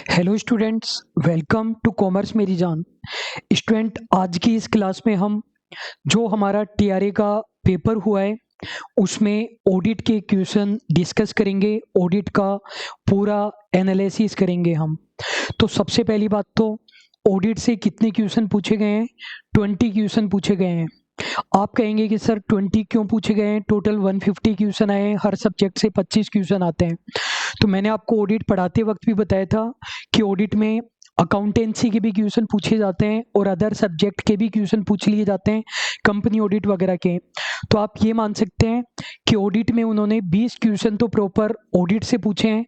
Hello students, welcome to commerce मेरी जान। Student, आज की इस क्लास में हम जो हमारा टीआरए का पेपर हुआ है उसमें ऑडिट के क्वेश्चन डिस्कस करेंगे। ऑडिट का पूरा एनालिसिस करेंगे हम। तो सबसे पहली बात तो ऑडिट से कितने क्वेश्चन पूछे गए हैं? 20 क्वेश्चन पूछे गए हैं। आप कहेंगे कि सर 20 क्यों पूछे गए हैं? टोटल 150 क्वेश्चन आए हैं, हर सब्जेक्ट से 25 क्वेश्चन आते हैं। तो मैंने आपको ऑडिट पढ़ाते वक्त भी बताया था कि ऑडिट में अकाउंटेंसी के भी क्वेश्चन पूछे जाते हैं और अदर सब्जेक्ट के भी क्वेश्चन पूछ लिए जाते हैं, कंपनी ऑडिट वगैरह के। तो आप ये मान सकते हैं कि ऑडिट में उन्होंने 20 क्वेश्चन तो प्रॉपर ऑडिट से पूछे हैं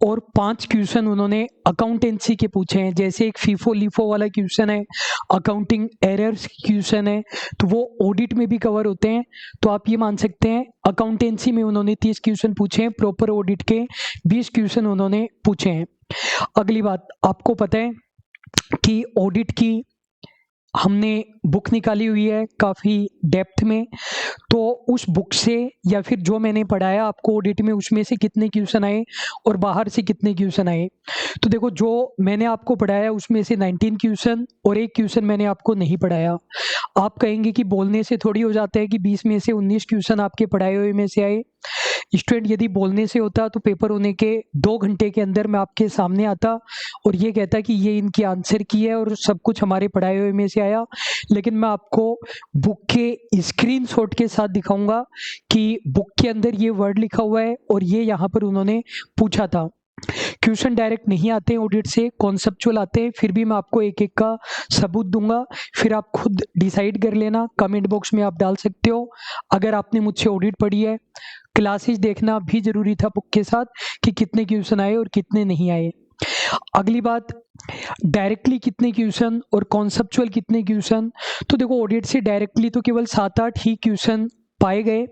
और 5 क्वेश्चन उन्होंने अकाउंटेंसी के पूछे हैं। जैसे एक फीफो लीफो वाला क्वेश्चन है, अकाउंटिंग एरर्स क्वेश्चन है, तो वो ऑडिट में भी कवर होते हैं। तो आप ये मान सकते हैं अकाउंटेंसी में उन्होंने 30 क्वेश्चन पूछे हैं, प्रॉपर ऑडिट के 20 क्वेश्चन उन्होंने पूछे हैं। अगली बात, आपको पता है कि ऑडिट की हमने बुक निकाली हुई है काफ़ी डेप्थ में। तो उस बुक से या फिर जो मैंने पढ़ाया आपको ऑडिट में, उसमें से कितने क्वेश्चन आए और बाहर से कितने क्वेश्चन आए? तो देखो, जो मैंने आपको पढ़ाया उसमें से 19 क्वेश्चन और एक क्वेश्चन मैंने आपको नहीं पढ़ाया। आप कहेंगे कि बोलने से थोड़ी हो जाता है कि 20 में से 19 क्वेश्चन आपके पढ़ाए हुए में से आए। स्टूडेंट, यदि बोलने से होता तो पेपर होने के 2 घंटे के अंदर मैं आपके सामने आता और ये कहता कि ये इनकी आंसर की है और सब कुछ हमारे पढ़ाए हुए में से आया। लेकिन मैं आपको बुक के स्क्रीनशॉट के साथ दिखाऊंगा कि बुक के अंदर ये वर्ड लिखा हुआ है और ये यहाँ पर उन्होंने पूछा था। क्वेश्चन डायरेक्ट नहीं आते हैं ऑडिट से, कॉन्सेप्चुअल आते हैं। फिर भी मैं आपको एक एक का सबूत दूंगा, फिर आप खुद डिसाइड कर लेना। कमेंट बॉक्स में आप डाल सकते हो अगर आपने मुझसे ऑडिट पढ़ी है। क्लासेस देखना भी जरूरी था बुक के साथ कि कितने क्वेश्चन आए और कितने नहीं आए। अगली बात, डायरेक्टली कितने क्वेश्चन और कॉन्सेप्चुअल कितने क्वेश्चन? तो देखो, ऑडिट से डायरेक्टली तो केवल 7-8 ही क्वेश्चन पाए गए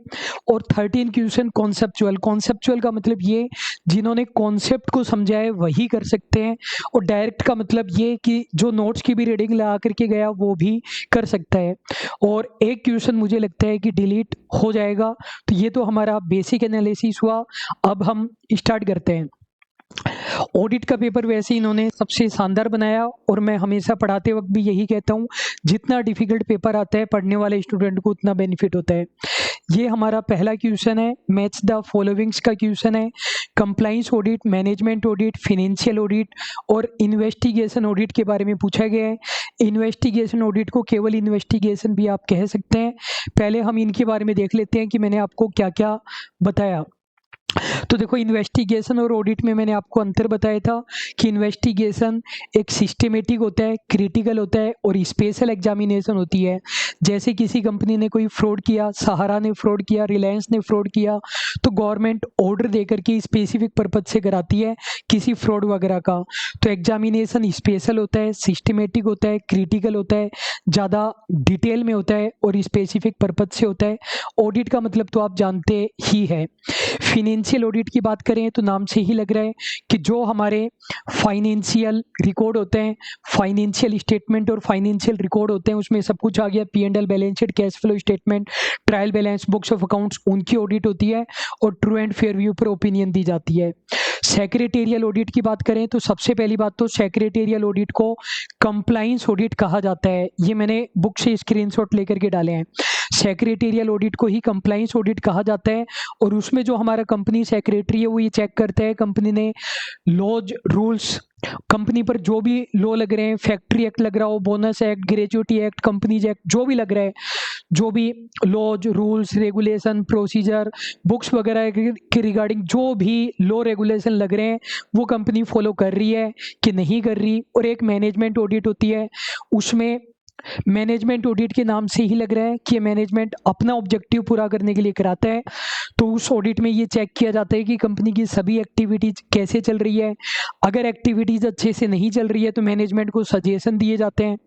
और 13 क्वेश्चन कॉन्सेप्चुअल। कॉन्सेप्चुअल का मतलब ये, जिन्होंने कॉन्सेप्ट को समझा है वही कर सकते हैं, और डायरेक्ट का मतलब ये कि जो नोट्स की भी रीडिंग लगा करके गया वो भी कर सकता है। और एक क्वेश्चन मुझे लगता है कि डिलीट हो जाएगा। तो ये तो हमारा बेसिक एनालिसिस हुआ। अब हम स्टार्ट करते हैं। ऑडिट का पेपर वैसे इन्होंने सबसे शानदार बनाया और मैं हमेशा पढ़ाते वक्त भी यही कहता हूँ, जितना डिफिकल्ट पेपर आता है पढ़ने वाले स्टूडेंट को उतना बेनिफिट होता है। ये हमारा पहला क्वेश्चन है, मैच द फॉलोइंग्स का क्वेश्चन है। Compliance audit, management audit, financial audit और इन्वेस्टिगेशन ऑडिट के बारे में पूछा गया है। इन्वेस्टिगेशन ऑडिट को केवल इन्वेस्टिगेशन भी आप कह सकते हैं। पहले हम इनके बारे में देख लेते हैं कि मैंने आपको क्या क्या बताया। तो देखो, इन्वेस्टिगेशन और ऑडिट में मैंने आपको अंतर बताया था कि इन्वेस्टिगेशन एक सिस्टेमेटिक होता है, क्रिटिकल होता है और स्पेशल एग्जामिनेशन होती है। जैसे किसी कंपनी ने कोई फ्रॉड किया, सहारा ने फ्रॉड किया, रिलायंस ने फ्रॉड किया, तो गवर्नमेंट ऑर्डर देकर के स्पेसिफिक पर्पज से कराती है किसी फ्रॉड वगैरह का। तो एग्जामिनेशन स्पेशल होता है, सिस्टेमेटिक होता है, क्रिटिकल होता है, ज़्यादा डिटेल में होता है और स्पेसिफिक पर्पज से होता है। ऑडिट का मतलब तो आप जानते ही है। फाइनेंशियल ऑडिट की बात करें तो नाम से ही लग रहा है कि जो हमारे फाइनेंशियल रिकॉर्ड होते हैं, फाइनेंशियल स्टेटमेंट और फाइनेंशियल रिकॉर्ड होते हैं, उसमें सब कुछ आ गया। P&L, balance sheet, cash flow statement, trial balance, books of accounts, उनकी ऑडिट होती है और ट्रू एंड फेयर व्यू पर ओपिनियन दी जाती है। सेक्रेटेरियल ऑडिट की बात करें तो सबसे पहली बात तो सेक्रेटेरियल ऑडिट को कंप्लाइंस ऑडिट कहा जाता है। ये मैंने बुक से स्क्रीनशॉट लेकर के डाले हैं। सेक्रेटेरियल ऑडिट को ही कंप्लाइंस ऑडिट कहा जाता है और उसमें जो हमारा कंपनी सेक्रेटरी है वो ये चेक करता है कंपनी ने लॉज, रूल्स, कंपनी पर जो भी लॉ लग रहे हैं, फैक्ट्री एक्ट लग रहा हो, bonus act, gratuity act, companies act, जो भी लग रहा है, जो भी laws, rules, regulation, procedure, books वगैरह के रिगार्डिंग जो भी लॉ रेगुलेशन लग रहे हैं वो कंपनी फॉलो कर रही है कि नहीं कर रही। और एक मैनेजमेंट ऑडिट होती है, उसमें मैनेजमेंट ऑडिट के नाम से ही लग रहा है कि मैनेजमेंट अपना ऑब्जेक्टिव पूरा करने के लिए कराता है। तो उस ऑडिट में ये चेक किया जाता है कि कंपनी की सभी एक्टिविटीज कैसे चल रही है। अगर एक्टिविटीज अच्छे से नहीं चल रही है तो मैनेजमेंट को सजेशन दिए जाते हैं।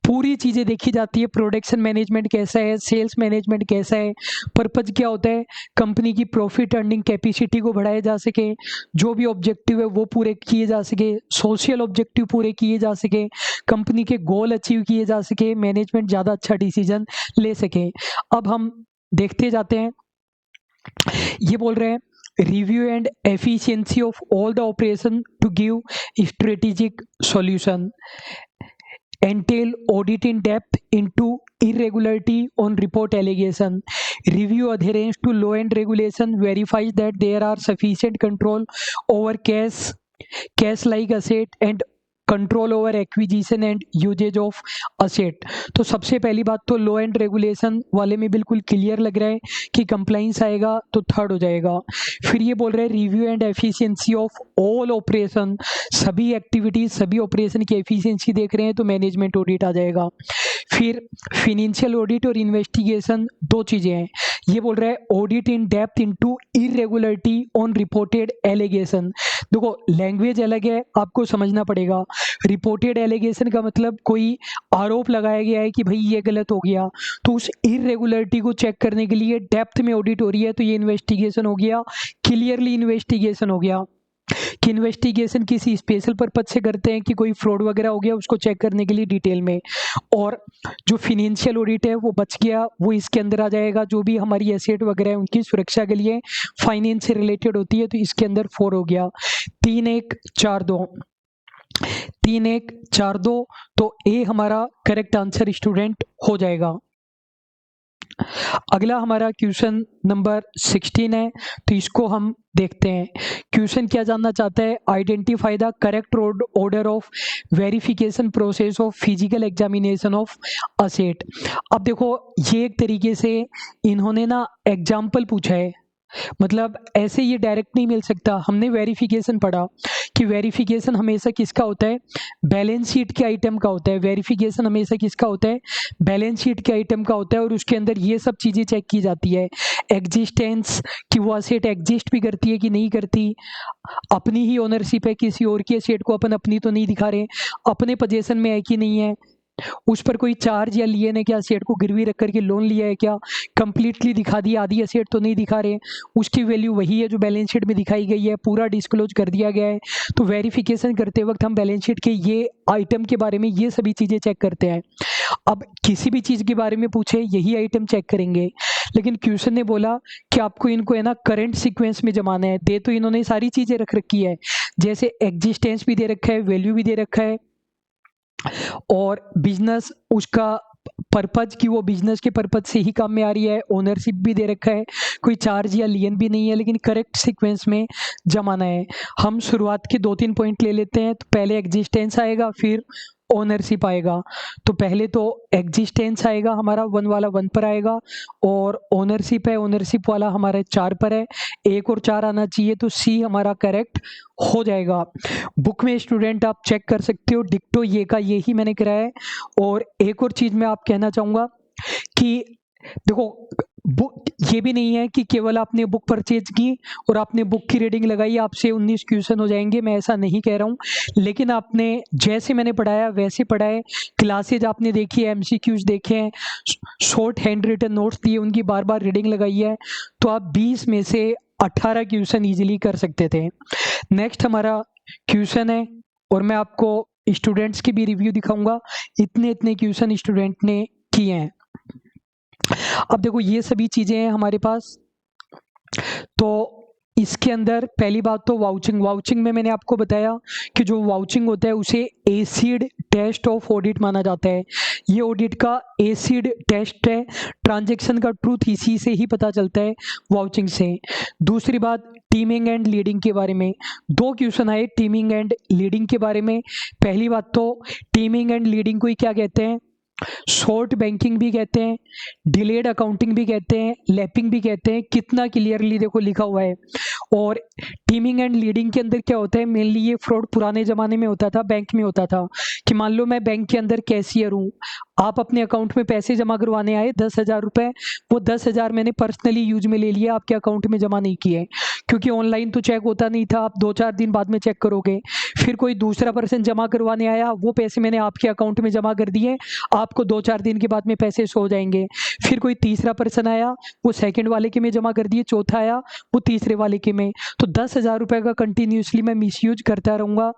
पूरी चीजें देखी जाती है, प्रोडक्शन मैनेजमेंट कैसा है, सेल्स मैनेजमेंट कैसा है, पर्पज क्या होता है, कंपनी की प्रॉफिट अर्निंग कैपेसिटी को बढ़ाया जा सके, जो भी ऑब्जेक्टिव है वो पूरे किए जा सके, सोशल ऑब्जेक्टिव पूरे किए जा सके, कंपनी के गोल अचीव किए जा सके, मैनेजमेंट ज़्यादा अच्छा डिसीजन ले सके। अब हम देखते जाते हैं। ये बोल रहे हैं review and efficiency of all the operation to give strategic solution, entail audit in depth into irregularity on report allegation, review adherence to law and regulation, verifies that there are sufficient control over cash like asset and control over acquisition and uses of asset. तो सबसे पहली बात तो law and regulation वाले में बिल्कुल clear लग रहा है कि कंप्लाइंस आएगा तो थर्ड हो जाएगा। फिर ये बोल रहे हैं review and efficiency of all operation, सभी एक्टिविटीज सभी ऑपरेशन की एफिशिएंसी देख रहे हैं तो मैनेजमेंट ऑडिट आ जाएगा। फिर फिनेंशियल ऑडिट और इन्वेस्टिगेशन दो चीजें हैं। ये बोल रहा है audit in depth into irregularity on reported allegation. देखो लैंग्वेज अलग है, आपको समझना पड़ेगा। रिपोर्टेड एलिगेशन का मतलब कोई आरोप लगाया गया है कि भाई ये गलत हो गया, तो उस इरेगुलरिटी को चेक करने के लिए डेप्थ में ऑडिट हो रही है, तो ये इन्वेस्टिगेशन हो गया, क्लियरली इन्वेस्टिगेशन हो गया। कि इन्वेस्टिगेशन किसी स्पेशल पर्पज से करते हैं कि कोई फ्रॉड वगैरह हो गया उसको चेक करने के लिए डिटेल में। और जो फिनेंशियल ऑडिट है वो बच गया, वो इसके अंदर आ जाएगा। जो भी हमारी एसेट वगैरह है उनकी सुरक्षा के लिए फाइनेंस से रिलेटेड होती है, तो इसके अंदर 4 हो गया। 3 1 4 2 3 1 4 2, तो ए हमारा करेक्ट आंसर स्टूडेंट हो जाएगा। अगला हमारा क्वेश्चन नंबर 16 है, तो इसको हम देखते हैं। क्वेश्चन क्या जानना चाहता है, identify the correct order of verification process of physical examination of asset. अब देखो ये एक तरीके से इन्होंने ना एग्जाम्पल पूछा है, मतलब ऐसे ये डायरेक्ट नहीं मिल सकता। हमने वेरिफिकेशन पढ़ा कि वेरिफिकेशन हमेशा किसका होता है, बैलेंस शीट के आइटम का होता है। वेरिफिकेशन हमेशा किसका होता है, बैलेंस शीट के आइटम का होता है, और उसके अंदर ये सब चीज़ें चेक की जाती है। एग्जिस्टेंस कि वो असेट एग्जिस्ट भी करती है कि नहीं करती, अपनी ही ओनरशिप है, किसी और की असेट को अपन अपनी तो नहीं दिखा रहे, अपने पोजेशन में है कि नहीं है, उस पर कोई चार्ज या लिए ने क्या, असेट को गिरवी रख करके लोन लिया है क्या, कंप्लीटली दिखा दिया, आधी असेट तो नहीं दिखा रहे, उसकी वैल्यू वही है जो बैलेंस शीट में दिखाई गई है, पूरा डिस्क्लोज कर दिया गया है। तो वेरिफिकेशन करते वक्त हम बैलेंस शीट के ये आइटम के बारे में ये सभी चीज़ें चेक करते हैं। अब किसी भी चीज़ के बारे में पूछे यही आइटम चेक करेंगे, लेकिन क्वेश्चन ने बोला कि आपको इनको है ना करंट सीक्वेंस में जमाना है। दे तो इन्होंने सारी चीज़ें रख रखी है, जैसे एग्जिस्टेंस भी दे रखा है, वैल्यू भी दे रखा है, और बिजनेस उसका पर्पज कि वो बिजनेस के पर्पज से ही काम में आ रही है, ओनरशिप भी दे रखा है, कोई चार्ज या लियन भी नहीं है, लेकिन करेक्ट सीक्वेंस में जमाना है। हम शुरुआत के 2-3 पॉइंट ले लेते हैं। तो पहले एग्जिस्टेंस आएगा, फिर ओनरशिप आएगा। तो पहले तो एग्जिस्टेंस आएगा हमारा 1 वाला 1 पर आएगा, और ओनरशिप है, ओनरशिप वाला हमारे 4 पर है, 1 और 4 आना चाहिए, तो सी हमारा करेक्ट हो जाएगा। बुक में स्टूडेंट आप चेक कर सकते हो, डिक्टो ये का ये ही मैंने कराया है। और एक और चीज़ मैं आप कहना चाहूँगा कि देखो बुक ये भी नहीं है कि केवल आपने बुक परचेज की और आपने बुक की रीडिंग लगाई आपसे 19 क्वेश्चन हो जाएंगे, मैं ऐसा नहीं कह रहा हूँ। लेकिन आपने जैसे मैंने पढ़ाया वैसे पढ़ाए, क्लासेज आपने देखी है, एमसीक्यूज देखे हैं, शॉर्ट हैंड रिटन नोट्स दिए, उनकी बार बार रीडिंग लगाई है, तो आप 20 में से 18 क्वेश्चन ईजिली कर सकते थे। नेक्स्ट हमारा क्वेश्चन है, और मैं आपको स्टूडेंट्स की भी रिव्यू दिखाऊंगा, इतने क्वेश्चन स्टूडेंट ने किए हैं। अब देखो ये सभी चीजें हैं हमारे पास। तो इसके अंदर पहली बात तो वाउचिंग में मैंने आपको बताया कि जो वाउचिंग होता है उसे एसिड टेस्ट ऑफ ऑडिट माना जाता है। ये ऑडिट का एसिड टेस्ट है, ट्रांजैक्शन का ट्रूथ इसी से ही पता चलता है, वाउचिंग से। दूसरी बात टीमिंग एंड लीडिंग के बारे में 2 क्वेश्चन आए टीमिंग एंड लीडिंग के बारे में। पहली बात तो टीमिंग एंड लीडिंग को ही क्या कहते हैं, शॉर्ट बैंकिंग भी कहते हैं, डिलेड अकाउंटिंग भी कहते हैं, लैपिंग भी कहते हैं। कितना क्लियरली देखो लिखा हुआ है। और टीमिंग एंड लीडिंग के अंदर क्या होता है, मेनली ये फ्रॉड पुराने जमाने में होता था, बैंक में होता था कि मान लो मैं बैंक के अंदर कैशियर हूँ, आप अपने अकाउंट में पैसे जमा करवाने आए 10,000 रुपये, वो 10,000 मैंने पर्सनली यूज में ले लिया, आपके अकाउंट में जमा नहीं किए, क्योंकि ऑनलाइन तो चेक होता नहीं था, आप 2-4 दिन बाद में चेक करोगे। फिर कोई दूसरा पर्सन जमा करवाने आया, वो पैसे मैंने आपके अकाउंट में जमा कर दिए, आपको 2-4 दिन के बाद में पैसे शो हो जाएंगे। फिर कोई तीसरा पर्सन आया, वो सेकंड वाले के में जमा कर दिए, चौथा आया वो तीसरे वाले के में, तो 10,000 रुपये का कंटिन्यूसली मैं मिसयूज करता रहूँगा।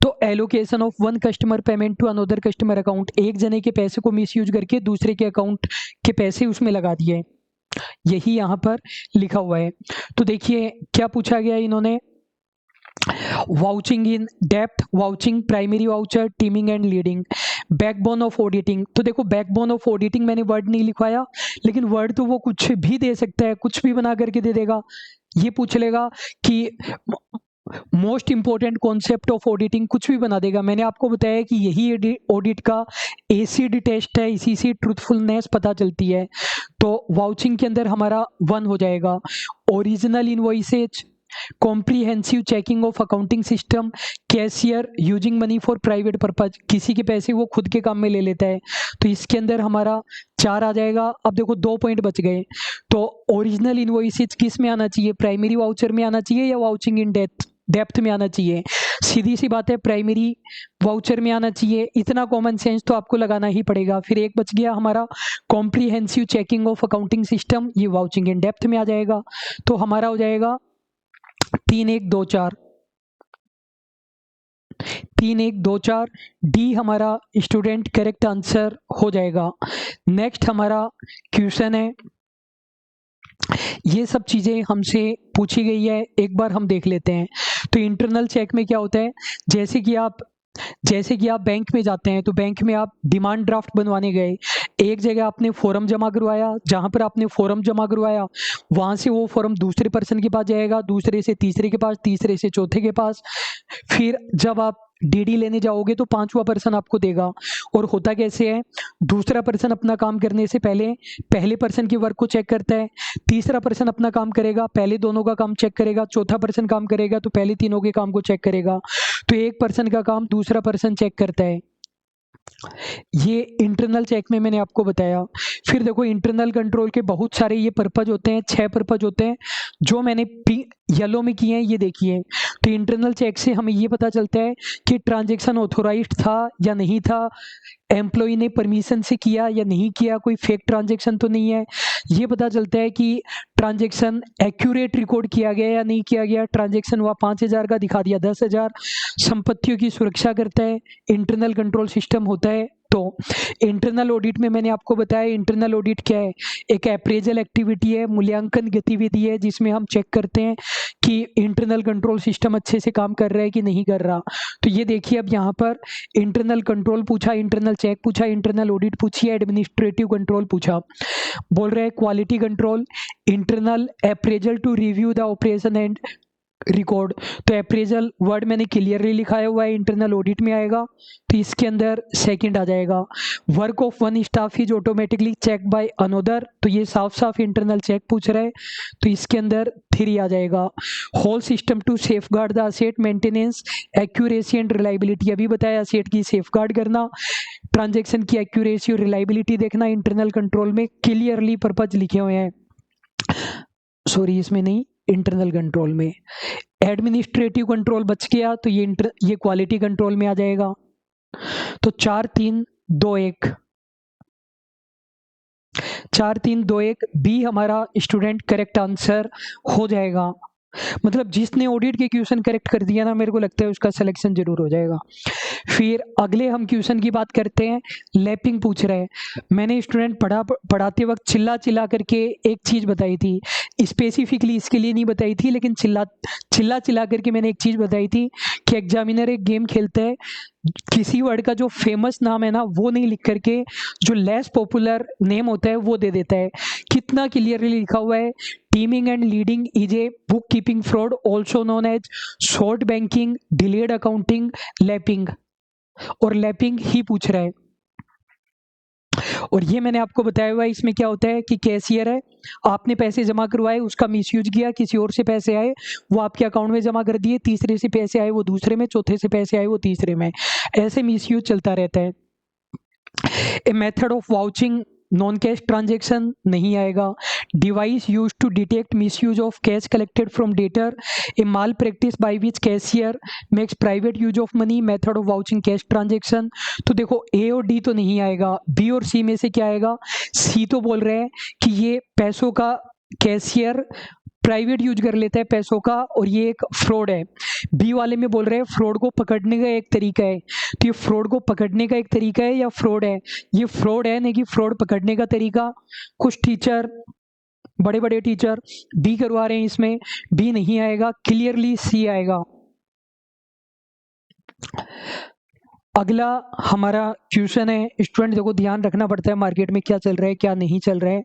तो allocation of one customer payment to another customer account, एक जने के पैसे को मिसयूज करके दूसरे के अकाउंट के पैसे उसमें लगा दिए, यही यहाँ पर लिखा हुआ है। तो देखिए क्या पूछा गया इन्होंने, vouching in depth, vouching, primary voucher, teeming and leading, backbone of auditing. तो देखो बैकबोन ऑफ ऑडिटिंग मैंने वर्ड नहीं लिखवाया, लेकिन वर्ड तो वो कुछ भी दे सकता है, कुछ भी बना करके दे देगा। ये पूछ लेगा कि most important concept of auditing, कुछ भी बना देगा। मैंने आपको बताया कि यही ऑडिट का एसिड टेस्ट है, इसी से ट्रूथफुलनेस पता चलती है। तो वाउचिंग के अंदर हमारा 1 हो जाएगा। Original invoices, comprehensive checking of accounting system, cashier using money for private purpose, किसी के पैसे वो खुद के काम में ले लेता है, तो इसके अंदर हमारा 4 आ जाएगा। अब देखो 2 पॉइंट बच गए। तो ओरिजिनल इनवॉइसेज किस में आना चाहिए, प्राइमरी वाउचर में आना चाहिए या वाउचिंग इन डेप्थ में आना चाहिए? सीधी सी बात है, प्राइमरी वाउचर में आना चाहिए। इतना कॉमन सेंस तो आपको लगाना ही पड़ेगा। फिर एक बच गया हमारा comprehensive checking of accounting system, ये वाउचिंग इन डेप्थ में आ जाएगा। तो हमारा हो जाएगा 3 1 2 4, 3 1 2 4, डी हमारा स्टूडेंट करेक्ट आंसर हो जाएगा। नेक्स्ट हमारा क्वेश्चन है, ये सब चीजें हमसे पूछी गई है, एक बार हम देख लेते हैं। तो इंटरनल चेक में क्या होता है, जैसे कि आप बैंक में जाते हैं, तो बैंक में आप डिमांड ड्राफ्ट बनवाने गए, एक जगह आपने फॉर्म जमा करवाया, जहां पर आपने फॉर्म जमा करवाया वहां से वो फॉर्म दूसरे पर्सन के पास जाएगा, दूसरे से तीसरे के पास, तीसरे से चौथे के पास, फिर जब आप डीडी लेने जाओगे तो 5वां पर्सन आपको देगा। और होता कैसे है, दूसरा पर्सन अपना काम करने से पहले पहले पर्सन के वर्क को चेक करता है, तीसरा पर्सन अपना काम करेगा, पहले दोनों का काम चेक करेगा, चौथा पर्सन काम करेगा तो पहले तीनों के काम को चेक करेगा। तो एक पर्सन का काम दूसरा पर्सन चेक करता है। ये इंटरनल चेक में मैंने आपको बताया। फिर देखो इंटरनल कंट्रोल के बहुत सारे ये पर्पज होते हैं, 6 पर्पज होते हैं, जो मैंने येलो में किए हैं, ये देखिए। तो इंटरनल चेक से हमें ये पता चलता है कि ट्रांजैक्शन ऑथोराइज्ड था या नहीं था, एम्प्लॉय ने परमिशन से किया या नहीं किया, कोई फेक ट्रांजैक्शन तो नहीं है। ये पता चलता है कि ट्रांजैक्शन एक्यूरेट रिकॉर्ड किया गया या नहीं किया गया, ट्रांजैक्शन हुआ 5,000 का दिखा दिया 10,000। संपत्तियों की सुरक्षा करता है, इंटरनल कंट्रोल सिस्टम होता है। तो इंटरनल ऑडिट में मैंने आपको बताया, इंटरनल ऑडिट क्या है, एक अप्रेजल एक्टिविटी है, मूल्यांकन गतिविधि है, जिसमें हम चेक करते हैं कि इंटरनल कंट्रोल सिस्टम अच्छे से काम कर रहा है कि नहीं कर रहा। तो ये देखिए, अब यहाँ पर इंटरनल कंट्रोल पूछा, इंटरनल चेक पूछा, इंटरनल ऑडिट पूछी, एडमिनिस्ट्रेटिव कंट्रोल पूछा। बोल रहे हैं quality control, internal appraisal to review the operation and record. तो अप्रेजल वर्ड मैंने क्लियरली लिखाया हुआ है, इंटरनल ऑडिट में आएगा, तो इसके अंदर सेकंड आ जाएगा। Work of one staff is automatically check by another, तो ये साफ साफ इंटरनल चेक पूछ रहा है, तो इसके अंदर 3 आ जाएगा। Whole system to safeguard the asset maintenance, accuracy and reliability, अभी बताया असेट की सेफगार्ड करना, ट्रांजैक्शन की एक्यूरेसी और रिलायबिलिटी देखना, इंटरनल कंट्रोल में क्लियरली पर्पज लिखे हुए हैं। सॉरी, इसमें नहीं, इंटरनल कंट्रोल में। एडमिनिस्ट्रेटिव कंट्रोल बच गया, तो ये क्वालिटी कंट्रोल में आ जाएगा। तो 4 3 2 1, 4 3 2 1, बी हमारा स्टूडेंट करेक्ट आंसर हो जाएगा। मतलब जिसने ऑडिट के क्वेश्चन करेक्ट कर दिया ना, मेरे को लगता है उसका सिलेक्शन जरूर हो जाएगा। फिर अगले हम क्वेश्चन की बात करते हैं, लैपिंग पूछ रहे हैं। मैंने स्टूडेंट पढ़ाते वक्त चिल्ला चिल्ला करके एक चीज बताई थी, स्पेसिफिकली इसके लिए नहीं बताई थी, लेकिन चिल्ला चिल्ला करके मैंने एक चीज बताई थी कि एग्जामिनर एक गेम खेलता है, किसी वर्ड का जो फेमस नाम है ना वो नहीं लिख करके जो लेस पॉपुलर नेम होता है वो दे देता है। कितना क्लियरली लिखा हुआ है, teeming and leading is a book keeping fraud also known as short banking, delayed accounting, lapping, और लैपिंग ही पूछ रहा है। और ये मैंने आपको बताया हुआ है, इसमें क्या होता है कि कैशियर है, आपने पैसे जमा करवाए, उसका मिसयूज किया, किसी और से पैसे आए वो आपके अकाउंट में जमा कर दिए, तीसरे से पैसे आए वो दूसरे में, चौथे से पैसे आए वो तीसरे में, ऐसे मिसयूज चलता रहता है। A method of vouching non cash transaction नहीं आएगा। Device use to detect misuse of cash collected from debtor, a malpractice by which cashier makes private use of money, method of vouching cash transaction. तो देखो ए और D तो नहीं आएगा, B और सी में से क्या आएगा? सी तो बोल रहे हैं कि ये पैसों का कैशियर प्राइवेट यूज कर लेता है पैसों का, और ये एक फ्रॉड है। बी वाले में बोल रहे हैं फ्रॉड को पकड़ने का एक तरीका है, तो ये फ्रॉड को पकड़ने का एक तरीका है या फ्रॉड है? ये फ्रॉड है, नहीं कि फ्रॉड पकड़ने का तरीका। कुछ टीचर, बड़े बड़े टीचर बी करवा रहे हैं, इसमें बी नहीं आएगा, क्लियरली सी आएगा। अगला हमारा क्वेश्चन है, स्टूडेंट देखो ध्यान रखना पड़ता है मार्केट में क्या चल रहा है क्या नहीं चल रहा है,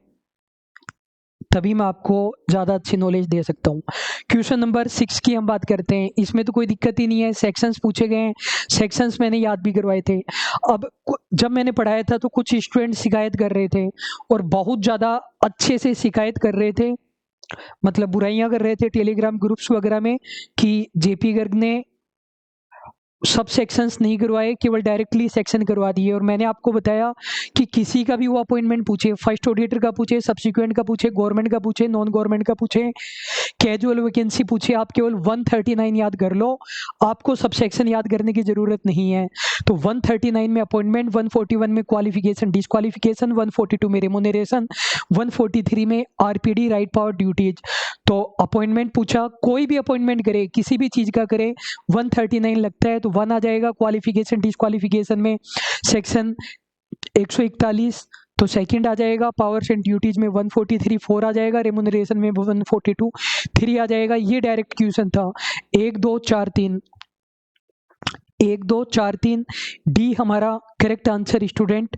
तभी मैं आपको ज़्यादा अच्छी नॉलेज दे सकता हूँ। क्वेश्चन नंबर 6 की हम बात करते हैं। इसमें तो कोई दिक्कत ही नहीं है, सेक्शंस पूछे गए हैं, सेक्शंस मैंने याद भी करवाए थे। अब जब मैंने पढ़ाया था तो कुछ स्टूडेंट शिकायत कर रहे थे और बहुत ज़्यादा अच्छे से शिकायत कर रहे थे, मतलब बुराइयां कर रहे थे टेलीग्राम ग्रुप्स वगैरह में कि जेपी गर्ग ने सब सेक्शंस नहीं करवाए, केवल डायरेक्टली सेक्शन करवा दिए। और मैंने आपको बताया कि किसी का भी वो अपॉइंटमेंट पूछे, फर्स्ट ऑडिटर का पूछे, सब्सिक्वेंट का पूछे, गवर्नमेंट का पूछे, नॉन गवर्नमेंट का पूछे, कैजुअल वैकेंसी पूछे, आप केवल 139 याद कर लो, आपको सब सेक्शन याद करने की जरूरत नहीं है। तो 139 में अपॉइंटमेंट, 141 में क्वालिफिकेशन डिस्क्वालिफिकेशन, 142 में रेमुनरेशन, 143 में आरपीडी राइट पावर ड्यूटीज। तो अपॉइंटमेंट पूछा, कोई भी अपॉइंटमेंट करे, किसी भी चीज का करे, 139 लगता है तो 1 आ जाएगा। क्वालिफिकेशन डिस्क्वालिफिकेशन में सेक्शन 141 तो सेकंड आ जाएगा। पावर्स एंड ड्यूटीज में 143 4 आ जाएगा। रेमुनरेशन में 142 3 आ जाएगा। ये डायरेक्ट क्वेश्चन था। 1 2 4 3 1 2 4 3 डी हमारा करेक्ट आंसर स्टूडेंट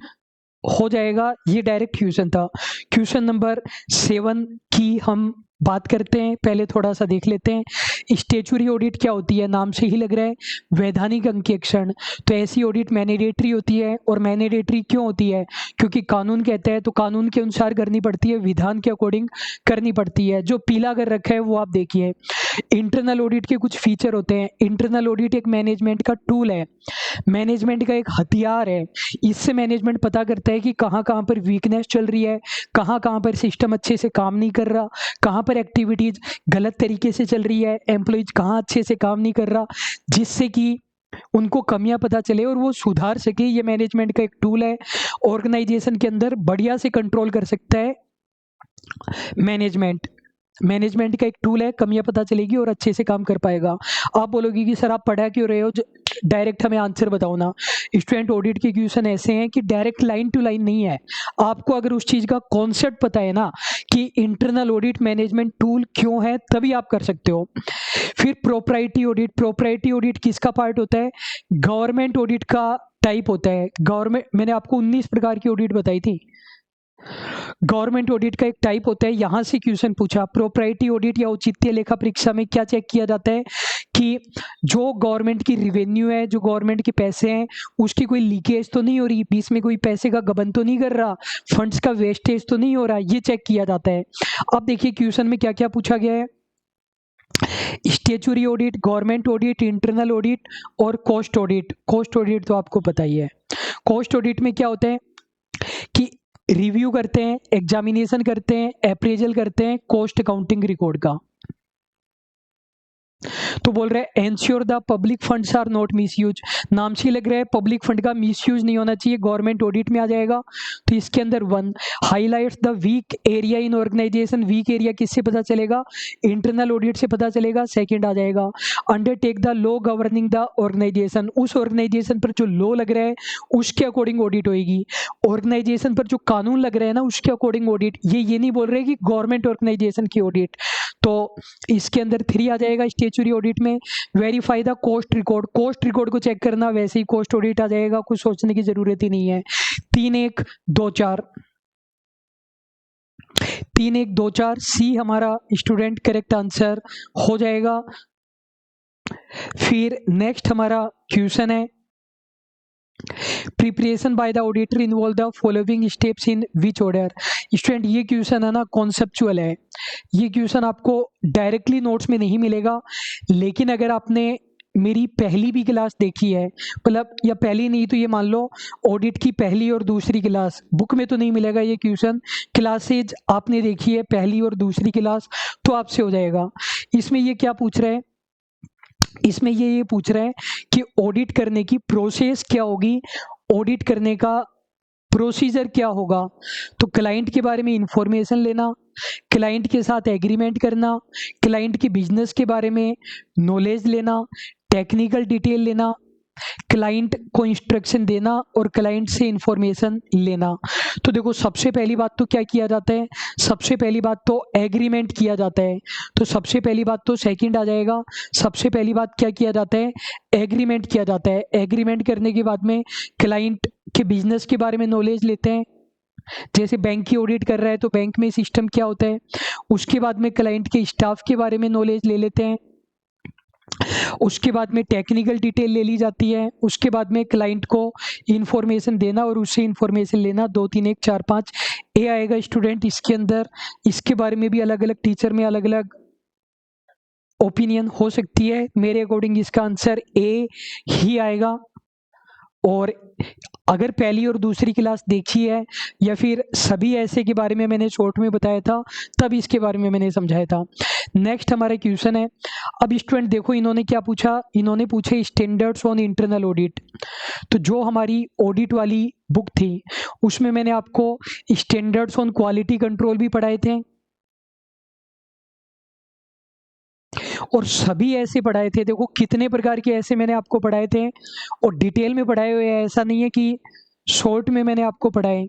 हो जाएगा। ये डायरेक्ट क्वेश्चन था। क्वेश्चन नंबर 7 की हम बात करते हैं, पहले थोड़ा सा देख लेते हैं। स्टेचुरी ऑडिट क्या होती है, नाम से ही लग रहा है वैधानिक अंकेक्षण। तो ऐसी ऑडिट मैंडेटरी होती है। और मैंडेटरी क्यों होती है, क्योंकि कानून कहता है तो कानून के अनुसार करनी पड़ती है, विधान के अकॉर्डिंग करनी पड़ती है। जो पीला कर रखा है वो आप देखिए। इंटरनल ऑडिट के कुछ फीचर होते हैं। इंटरनल ऑडिट एक मैनेजमेंट का टूल है, मैनेजमेंट का एक हथियार है। इससे मैनेजमेंट पता करता है कि कहाँ कहाँ पर वीकनेस चल रही है, कहाँ कहाँ पर सिस्टम अच्छे से काम नहीं कर रहा, कहाँ पर एक्टिविटीज गलत तरीके से चल रही है, एम्प्लॉइज कहाँ अच्छे से काम नहीं कर रहा, जिससे कि उनको कमियां पता चले और वो सुधार सके। ये मैनेजमेंट का एक टूल है, ऑर्गेनाइजेशन के अंदर बढ़िया से कंट्रोल कर सकता है मैनेजमेंट का एक टूल है, कमियां पता चलेगी और अच्छे से काम कर पाएगा। आप बोलोगे कि सर आप पढ़ा क्यों रहे हो, डायरेक्ट हमें आंसर बताओ ना। स्टूडेंट ऑडिट के क्वेश्चन ऐसे हैं कि डायरेक्ट लाइन टू लाइन नहीं है। आपको अगर उस चीज का कॉन्सेप्ट पता है ना कि इंटरनल ऑडिट मैनेजमेंट टूल क्यों है, तभी आप कर सकते हो। फिर प्रोप्राइटी ऑडिट किसका पार्ट होता है, गवर्नमेंट ऑडिट का टाइप होता है। गवर्नमेंट, मैंने आपको 19 प्रकार की ऑडिट बताई थी, गवर्नमेंट ऑडिट का एक टाइप होता है। यहां से क्वेश्चन पूछा, प्रोप्राइटी ऑडिट या औचित्य लेखा परीक्षा में क्या चेक किया जाता है कि जो गवर्नमेंट की रिवेन्यू है, जो गवर्नमेंट के पैसे हैं, उसकी कोई लीकेज तो नहीं हो रही, बीच में कोई पैसे का गबन तो नहीं कर रहा, फंड्स का वेस्टेज तो नहीं हो रहा, ये चेक किया जाता है। अब देखिए क्वेश्चन में क्या क्या पूछा गया है। Statutory audit, government audit, internal audit और कॉस्ट ऑडिट। कॉस्ट ऑडिट तो आपको पता ही है। कॉस्ट ऑडिट में क्या होता है कि रिव्यू करते हैं, एग्जामिनेशन करते हैं, अप्रेजल करते हैं कॉस्ट अकाउंटिंग रिकॉर्ड का। तो बोल रहे हैं ensure the public funds are not misuse. नाम से लग रहा है पब्लिक फंड का मिसयूज नहीं होना चाहिए, गवर्नमेंट ऑडिट में आ जाएगा। तो इसके अंदर 1 highlights the weak area in organisation. Weak area किससे पता चलेगा, इंटरनल ऑडिट से पता चलेगा। सेकंड आ जाएगा undertake the law governing the organisation. उस ऑर्गेनाइजेशन पर जो लॉ लग रहा है उसके अकॉर्डिंग ऑडिट होगी। ऑर्गेनाइजेशन पर जो कानून लग रहा है ना उसके अकॉर्डिंग ऑडिट। ये नहीं बोल रहे कि गवर्नमेंट ऑर्गेनाइजेशन की ऑडिट। तो इसके अंदर 3 आ जाएगा स्टेचुरी ऑडिट में। Verify the cost record, cost record को चेक करना, वैसे ही कॉस्ट ऑडिट आ जाएगा, कुछ सोचने की जरूरत ही नहीं है। 3 1 2 4 3 1 2 4 सी हमारा स्टूडेंट करेक्ट आंसर हो जाएगा। फिर नेक्स्ट हमारा क्वेश्चन है, preparation by the auditor involve the following steps in which order. Student ये क्वेश्चन है ना कॉन्सेप्चुअल है। ये क्वेश्चन आपको डायरेक्टली नोट्स में नहीं मिलेगा, लेकिन अगर आपने मेरी पहली भी क्लास देखी है, मतलब या पहली नहीं तो ये मान लो ऑडिट की पहली और दूसरी क्लास, बुक में तो नहीं मिलेगा ये क्वेश्चन, क्लासेज आपने देखी है पहली और दूसरी क्लास, तो आपसे हो जाएगा। इसमें ये क्या पूछ रहा है, इसमें ये पूछ रहा है कि ऑडिट करने की प्रोसेस क्या होगी, ऑडिट करने का प्रोसीजर क्या होगा। तो क्लाइंट के बारे में इंफॉर्मेशन लेना, क्लाइंट के साथ एग्रीमेंट करना, क्लाइंट के बिजनेस के बारे में नॉलेज लेना, टेक्निकल डिटेल लेना, क्लाइंट को इंस्ट्रक्शन देना और क्लाइंट से इंफॉर्मेशन लेना। तो देखो सबसे पहली बात तो क्या किया जाता है, सबसे पहली बात तो एग्रीमेंट किया जाता है। तो सबसे पहली बात तो सेकंड आ जाएगा। सबसे पहली बात क्या किया जाता है, एग्रीमेंट किया जाता है। एग्रीमेंट करने के बाद में क्लाइंट के बिजनेस के बारे में नॉलेज लेते हैं। जैसे बैंक की ऑडिट कर रहा है तो बैंक में सिस्टम क्या होता है, उसके बाद में क्लाइंट के स्टाफ के बारे में नॉलेज ले लेते हैं। उसके बाद में टेक्निकल डिटेल ले ली जाती है। उसके बाद में क्लाइंट को इंफॉर्मेशन देना और उससे इंफॉर्मेशन लेना। 2 3 1 4 5 ए आएगा स्टूडेंट इसके अंदर। इसके बारे में भी अलग अलग टीचर में अलग अलग ओपिनियन हो सकती है। मेरे अकॉर्डिंग इसका आंसर ए ही आएगा। और अगर पहली और दूसरी क्लास देखी है या फिर सभी ऐसे के बारे में मैंने शॉर्ट में बताया था, तब इसके बारे में मैंने समझाया था। नेक्स्ट हमारा क्वेश्चन है। अब स्टूडेंट देखो इन्होंने क्या पूछा, इन्होंने पूछे स्टैंडर्ड्स ऑन इंटरनल ऑडिट। तो जो हमारी ऑडिट वाली बुक थी उसमें मैंने आपको स्टैंडर्ड्स ऑन क्वालिटी कंट्रोल भी पढ़ाए थे और सभी ऐसे पढ़ाए थे। देखो कितने प्रकार के ऐसे मैंने आपको पढ़ाए थे और डिटेल में पढ़ाए हुए हैं, ऐसा नहीं है कि शॉर्ट में मैंने आपको पढ़ाए।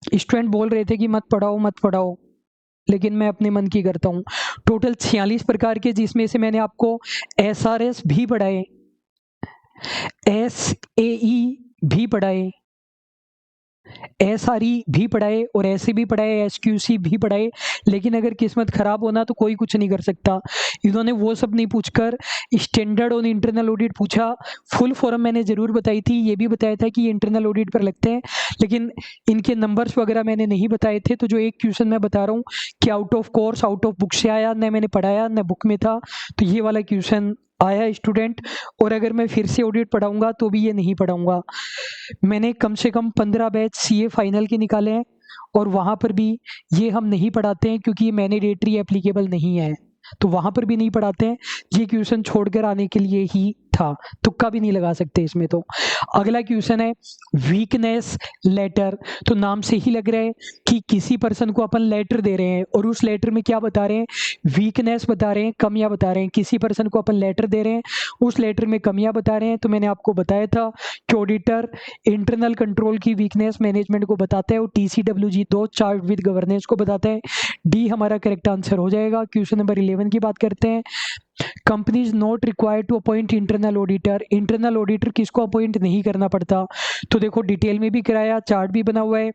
स्टूडेंट बोल रहे थे कि मत पढ़ाओ मत पढ़ाओ, लेकिन मैं अपने मन की करता हूँ। टोटल 46 प्रकार के, जिसमें से मैंने आपको SRS भी पढ़ाए, SAE भी पढ़ाए, SRE भी पढ़ाए और ऐसे भी पढ़ाए, SQC भी पढ़ाए। लेकिन अगर किस्मत खराब होना तो कोई कुछ नहीं कर सकता। इन्होंने वो सब नहीं पूछकर स्टैंडर्ड ऑन इंटरनल ऑडिट पूछा। फुल फॉर्म मैंने जरूर बताई थी, ये भी बताया था कि ये इंटरनल ऑडिट पर लगते हैं, लेकिन इनके नंबर्स वगैरह मैंने नहीं बताए थे। तो जो एक क्वेश्चन मैं बता रहा हूँ कि out of course out of book से आया, न मैंने पढ़ाया न बुक में था, तो ये वाला क्वेश्चन आया स्टूडेंट। और अगर मैं फिर से ऑडिट पढ़ाऊंगा तो भी ये नहीं पढ़ाऊंगा। मैंने कम से कम 15 बैच CA फाइनल के निकाले हैं और वहाँ पर भी ये हम नहीं पढ़ाते हैं क्योंकि ये मैंडेटरी एप्लीकेबल नहीं है, तो वहाँ पर भी नहीं पढ़ाते हैं। ये क्वेश्चन छोड़कर आने के लिए ही था, तुक्का भी नहीं लगा सकते इसमें। तो अगला क्वेश्चन है वीकनेस लेटर। तो नाम से ही लग रहा है कि किसी पर्सन को अपन लेटर दे रहे हैं और उस लेटर में क्या बता रहे हैं, वीकनेस बता रहे हैं, कमियां बता रहे हैं। किसी पर्सन को अपन लेटर दे रहे हैं, उस लेटर में कमियां बता रहे हैं। तो मैंने आपको बताया था कि ऑडिटर इंटरनल कंट्रोल की वीकनेस मैनेजमेंट को बताता है और TCWG 2 चार्ट विद गवर्नेंस को बताता है। डी हमारा करेक्ट आंसर हो जाएगा। क्वेश्चन नंबर 11 की बात करते हैं। Company is not required to appoint internal auditor. Internal auditor किसको अपॉइंट नहीं करना पड़ता, तो देखो डिटेल में भी कराया, चार्ट भी बना हुआ है।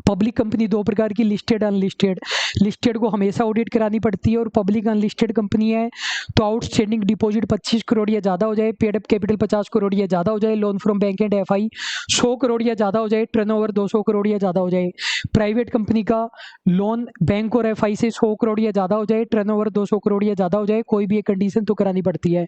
पब्लिक कंपनी 2 प्रकार की, लिस्टेड अनलिस्टेड। लिस्टेड को हमेशा ऑडिट करानी पड़ती है और पब्लिक अनलिस्टेड कंपनी है तो आउटस्टैंडिंग डिपॉजिट 25 करोड़ या ज़्यादा हो जाए, पेड अप कैपिटल 50 करोड़ या ज़्यादा हो जाए, loan from bank and FI 100 crore या ज़्यादा हो जाए, टर्नओवर 200 करोड़ या ज़्यादा हो जाए। प्राइवेट कंपनी का लोन बैंक और FI से 100 करोड़ या ज़्यादा हो जाए, टर्नओवर 200 करोड़ या ज़्यादा हो जाए, कोई भी एक कंडीशन तो करानी पड़ती है।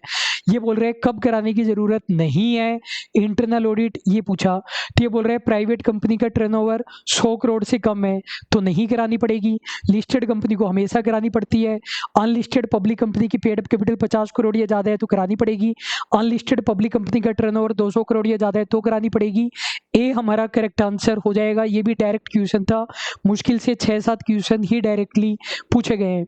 ये बोल रहे हैं कब कराने की ज़रूरत नहीं है इंटरनल ऑडिट, ये पूछा। तो ये बोल रहे हैं प्राइवेट कंपनी का टर्नओवर 100 करोड़ से कम है तो नहीं करानी पड़ेगी, लिस्टेड कंपनी को हमेशा करानी पड़ती है। अनलिस्टेड पब्लिक कंपनी की पेड अप कैपिटल 50 करोड़ या ज़्यादा है तो करानी पड़ेगी। अनलिस्टेड पब्लिक कंपनी का टर्नओवर 200 करोड़ या ज़्यादा है तो करानी पड़ेगी। ए हमारा करेक्ट आंसर हो जाएगा। ये भी डायरेक्ट क्वेश्चन था, मुश्किल से 6-7 क्वेश्चन ही डायरेक्टली पूछे गए हैं।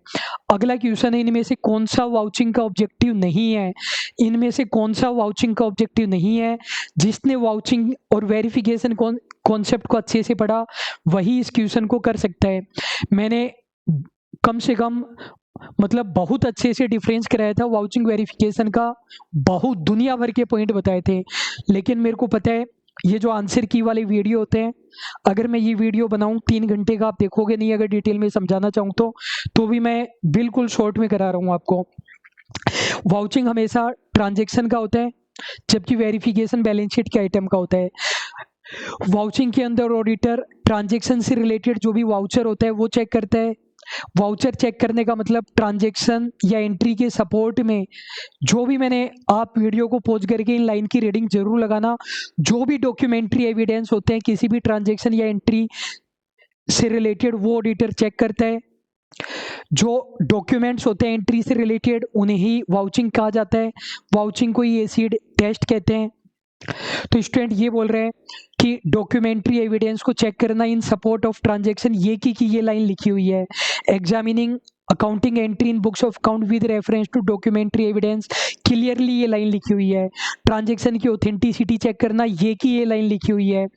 अगला क्वेश्चन है, इनमें से कौन सा वाउचिंग का ऑब्जेक्टिव नहीं है, इनमें से कौन सा वाउचिंग का ऑब्जेक्टिव नहीं है। जिसने वाउचिंग और वेरिफिकेशन कॉन्सेप्ट को अच्छे से पढ़ा वही इस क्वेश्चन को कर सकता है। मैंने कम से कम मतलब बहुत अच्छे से डिफरेंस कराया था वाउचिंग वेरिफिकेशन का, बहुत दुनिया भर के पॉइंट बताए थे। लेकिन मेरे को पता है ये जो आंसर की वाले वीडियो होते हैं, अगर मैं ये वीडियो बनाऊं 3 घंटे का, आप देखोगे नहीं। अगर डिटेल में समझाना चाहूँ तो भी मैं बिल्कुल शॉर्ट में करा रहा हूँ आपको। वाउचिंग हमेशा ट्रांजैक्शन का होता है जबकि वेरिफिकेशन बैलेंस शीट के आइटम का होता है। वाउचिंग के अंदर ऑडिटर ट्रांजैक्शन से रिलेटेड जो भी वाउचर होता है वो चेक करता है। वाउचर चेक करने का मतलब ट्रांजैक्शन या एंट्री के सपोर्ट में जो भी मैंने, आप वीडियो को पॉज करके इन लाइन की रीडिंग जरूर लगाना, जो भी डॉक्यूमेंट्री एविडेंस होते हैं किसी भी ट्रांजैक्शन या एंट्री से रिलेटेड वो ऑडिटर चेक करता है। जो डॉक्यूमेंट्स होते हैं एंट्री से रिलेटेड उन्हें ही वाउचिंग कहा जाता है। वाउचिंग को ही एसिड टेस्ट कहते हैं। तो स्टूडेंट ये बोल रहे हैं कि डॉक्यूमेंट्री एविडेंस को चेक करना इन सपोर्ट ऑफ ट्रांजैक्शन, ये की ये लाइन लिखी हुई है। Examining accounting entry in books of account with reference to documentary evidence, clearly ये लाइन लिखी हुई है। ट्रांजैक्शन की ऑथेंटिसिटी चेक करना, ये की ये लाइन लिखी हुई है।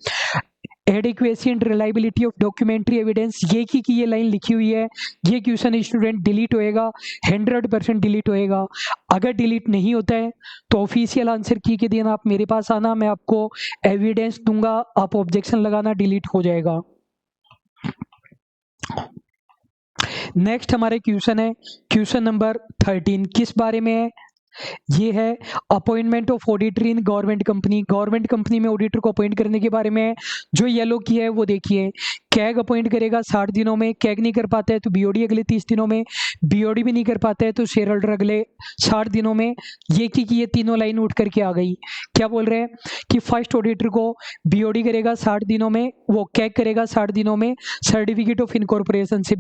Adequacy and reliability of documentary evidence, ये की ये लाइन लिखी हुई है। ये क्वेश्चन स्टूडेंट डिलीट होएगा, 100% डिलीट होएगा। अगर डिलीट नहीं होता है तो ऑफिशियल आंसर की के दिन आप मेरे पास आना, मैं आपको एविडेंस दूंगा, आप ऑब्जेक्शन लगाना, डिलीट हो जाएगा। नेक्स्ट हमारे क्वेश्चन है क्वेश्चन नंबर 13, किस बारे में है? ये है appointment of auditor in government company. Government company में ऑडिटर को अपॉइंट करने के बारे में है। जो येलो की है वो देखिए, कैग अपॉइंट करेगा 60 दिनों में, कैग नहीं कर पाता है तो बीओडी अगले 30 दिनों में, बीओडी भी नहीं कर पाता है तो शेयर होल्डर अगले 60 दिनों में। ये की ये तीनों लाइन उठ करके आ गई। क्या बोल रहे हैं कि फर्स्ट ऑडिटर को बीओडी करेगा 60 दिनों में, वो कैग करेगा 60 दिनों में, सर्टिफिकेट ऑफ इनकॉर्पोरेशन से।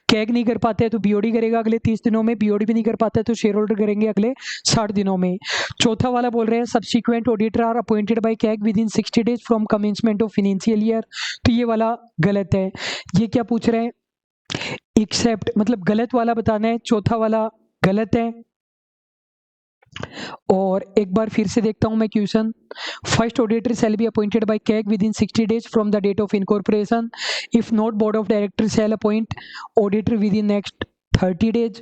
कैग नहीं कर पाते हैं तो बीओडी करेगा अगले 30 दिनों में, बीओडी भी नहीं कर पाता है तो शेयर होल्डर करेंगे अगले 60 दिनों में। चौथा वाला बोल रहे हैं subsequent auditor are appointed by CAG within 60 days from commencement of financial year, तो ये वाला गलत है। ये क्या पूछ रहे हैं? एक्सेप्ट, मतलब गलत वाला बताना है, चौथा वाला गलत है। और एक बार फिर से देखता हूं मैं question. First auditor shall be appointed by CAG within 60 days from the date of incorporation, if not board of director shall appoint auditor within next 30 days.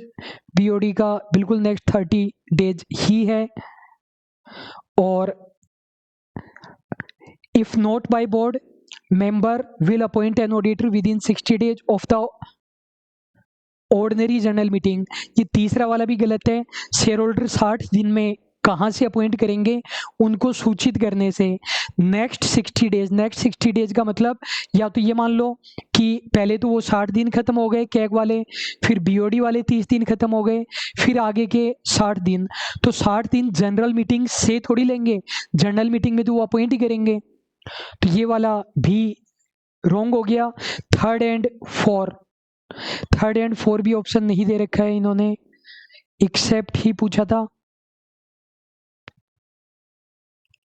BOD का बिल्कुल नेक्स्ट 30 डेज ही है। और if not by board, member will appoint an auditor within 60 days of the ordinary general meeting. ये तीसरा वाला भी गलत है। शेयर होल्डर 60 दिन में कहाँ से अपॉइंट करेंगे? उनको सूचित करने से। नेक्स्ट 60 डेज, नेक्स्ट 60 डेज का मतलब या तो ये मान लो कि पहले तो वो 60 दिन खत्म हो गए कैग वाले, फिर बीओडी वाले 30 दिन खत्म हो गए, फिर आगे के 60 दिन, तो 60 दिन जनरल मीटिंग से थोड़ी लेंगे, जनरल मीटिंग में तो वो अपॉइंट ही करेंगे। तो ये वाला भी रॉन्ग हो गया। थर्ड एंड फोर भी ऑप्शन नहीं दे रखा है इन्होंने, एक्सेप्ट ही पूछा था।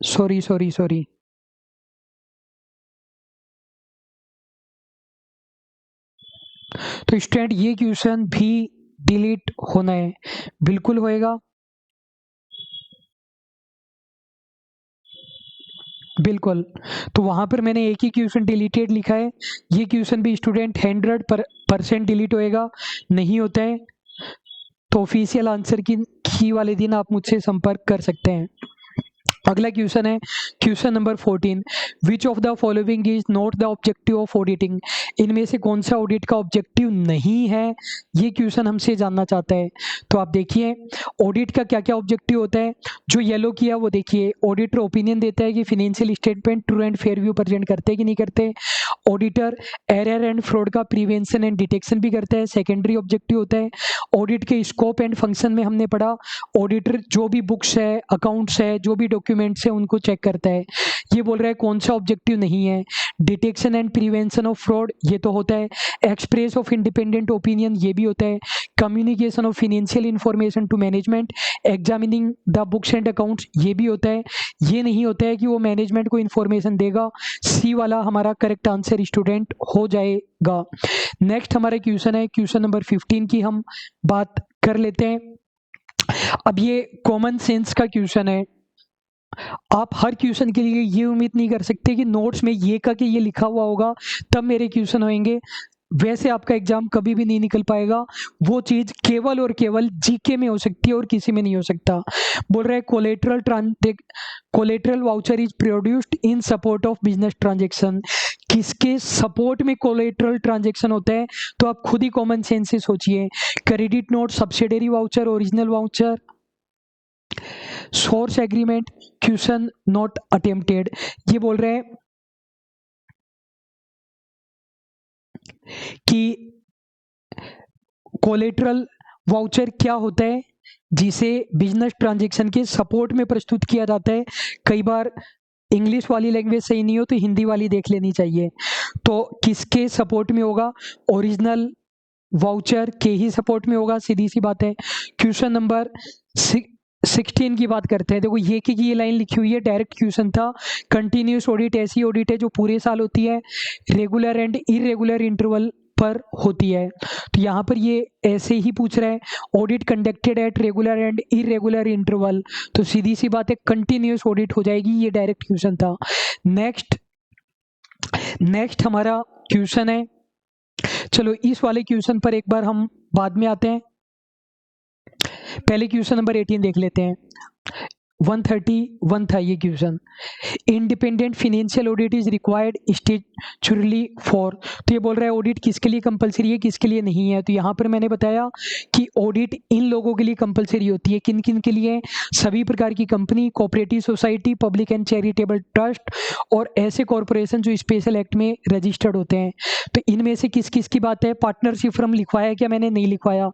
सॉरी। तो स्टूडेंट ये क्वेश्चन भी डिलीट होना है, बिल्कुल होएगा, बिल्कुल। तो वहां पर मैंने एक ही क्वेश्चन डिलीटेड लिखा है, ये क्वेश्चन भी स्टूडेंट 100% डिलीट होएगा, नहीं होता है तो ऑफिशियल आंसर की वाले दिन आप मुझसे संपर्क कर सकते हैं। अगला क्वेश्चन है question number 14, which of the following is not the objective of auditing. इनमें से कौन सा ऑडिट का ऑब्जेक्टिव नहीं है, ये क्वेश्चन हमसे जानना चाहता है। तो आप देखिए ऑडिट का क्या क्या ऑब्जेक्टिव होता है। जो येलो किया वो देखिए, ऑडिटर ओपिनियन देता है कि financial statement true and fair view present करते हैं कि नहीं करते। ऑडिटर एरर एंड फ्रॉड का प्रिवेंशन एंड डिटेक्शन भी करता है, सेकेंडरी ऑब्जेक्टिव होता है। ऑडिट के स्कोप एंड फंक्शन में हमने पढ़ा, ऑडिटर जो भी बुक्स है, अकाउंट्स है, जो भी डॉक्यूमेंट्स है उनको चेक करता है। ये बोल रहा है कौन सा ऑब्जेक्टिव नहीं है। Detection and prevention of fraud, ये तो होता है। एक्सप्रेस ऑफ इंडिपेंडेंट ओपिनियन, ये भी होता है। Communication of financial information to management, examining the books and accounts, ये भी होता है। ये नहीं होता है कि वो मैनेजमेंट को इंफॉर्मेशन देगा। सी वाला हमारा करेक्ट आंसर स्टूडेंट हो जाएगा। नेक्स्ट हमारा क्वेश्चन है क्वेश्चन नंबर 15 की हम बात कर लेते हैं। अब ये कॉमन सेंस का क्वेश्चन है। आप हर क्वेश्चन के लिए ये उम्मीद नहीं कर सकते कि नोट्स में ये का कि ये लिखा हुआ होगा तब मेरे क्वेश्चन होंगे, वैसे आपका एग्जाम कभी भी नहीं निकल पाएगा। वो चीज केवल और केवल जीके में हो सकती है और किसी में नहीं हो सकता। बोल रहा है collateral voucher is produced in support of business transaction. किसके सपोर्ट में कोलेटरल ट्रांजेक्शन होता है? तो आप खुद ही कॉमन सेंस से सोचिए। Credit note, subsidiary voucher, original voucher, source agreement, question not attempted. ये बोल रहे हैं कि कोलेटरल वाउचर क्या होता है, जिसे बिजनेस ट्रांजैक्शन के सपोर्ट में प्रस्तुत किया जाता है। कई बार इंग्लिश वाली लैंग्वेज सही नहीं हो तो हिंदी वाली देख लेनी चाहिए। तो किसके सपोर्ट में होगा? ओरिजिनल वाउचर के ही सपोर्ट में होगा, सीधी सी बात है। क्वेश्चन नंबर 16 की बात करते हैं। देखो ये की ये लाइन लिखी हुई है, डायरेक्ट क्वेश्चन था। कंटिन्यूस ऑडिट ऐसी ऑडिट है जो पूरे साल होती है। रेगुलर एंड इरेगुलर इंटरवल पर होती है। तो यहाँ पर ये ऐसे ही पूछ रहा है, audit conducted at regular and irregular interval, तो सीधी सी बात है कंटिन्यूस ऑडिट हो जाएगी, ये डायरेक्ट क्वेश्चन था। नेक्स्ट हमारा क्वेश्चन है, चलो इस वाले क्वेश्चन पर एक बार हम बाद में आते हैं, पहले क्वेश्चन नंबर 18 देख लेते हैं। 131 था ये question. Independent financial audit is required statutory for, तो ये बोल रहा है ऑडिट किसके लिए कंपलसरी है, किसके लिए नहीं है। तो यहाँ पर मैंने बताया कि ऑडिट इन लोगों के लिए कंपलसरी होती है, किन किन के लिए, सभी प्रकार की company, cooperative society, public and charitable trust और ऐसे कॉरपोरेशन जो स्पेशल एक्ट में रजिस्टर्ड होते हैं। तो इनमें से किस किस की बात है, पार्टनरशिप फर्म लिखवाया क्या, मैंने नहीं लिखवाया,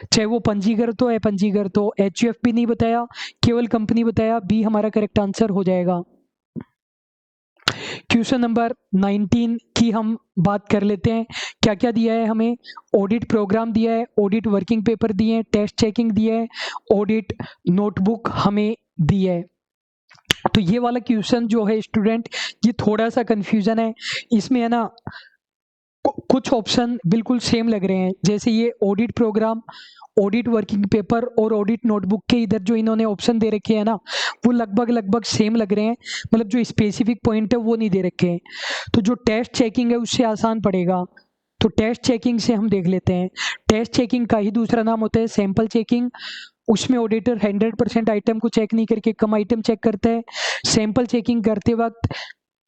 चाहे वो पंजीकृत हो या पंजीकृत हो, एचयूएफ भी नहीं बताया, केवल कंपनी बताया, बी हमारा करेक्ट आंसर हो जाएगा। क्वेश्चन नंबर 19 की हम बात कर लेते हैं, क्या क्या दिया है हमें, ऑडिट प्रोग्राम दिया है, ऑडिट वर्किंग पेपर दिए हैं, टेस्ट चेकिंग दिया है, ऑडिट नोटबुक हमें दी है। तो ये वाला क्वेश्चन जो है स्टूडेंट, ये थोड़ा सा कंफ्यूजन है, इसमें है ना कुछ ऑप्शन बिल्कुल सेम लग रहे हैं, जैसे ये audit programme, audit working paper और ऑडिट नोटबुक के इधर जो इन्होंने ऑप्शन दे रखे हैं ना, वो लगभग सेम लग रहे हैं, मतलब जो स्पेसिफिक पॉइंट है वो नहीं दे रखे हैं। तो जो टेस्ट चेकिंग है उससे आसान पड़ेगा, तो टेस्ट चेकिंग से हम देख लेते हैं। टेस्ट चेकिंग का ही दूसरा नाम होता है सैंपल चेकिंग, उसमें ऑडिटर 100% आइटम को चेक नहीं करके कम आइटम चेक करता है। सैंपल चेकिंग करते वक्त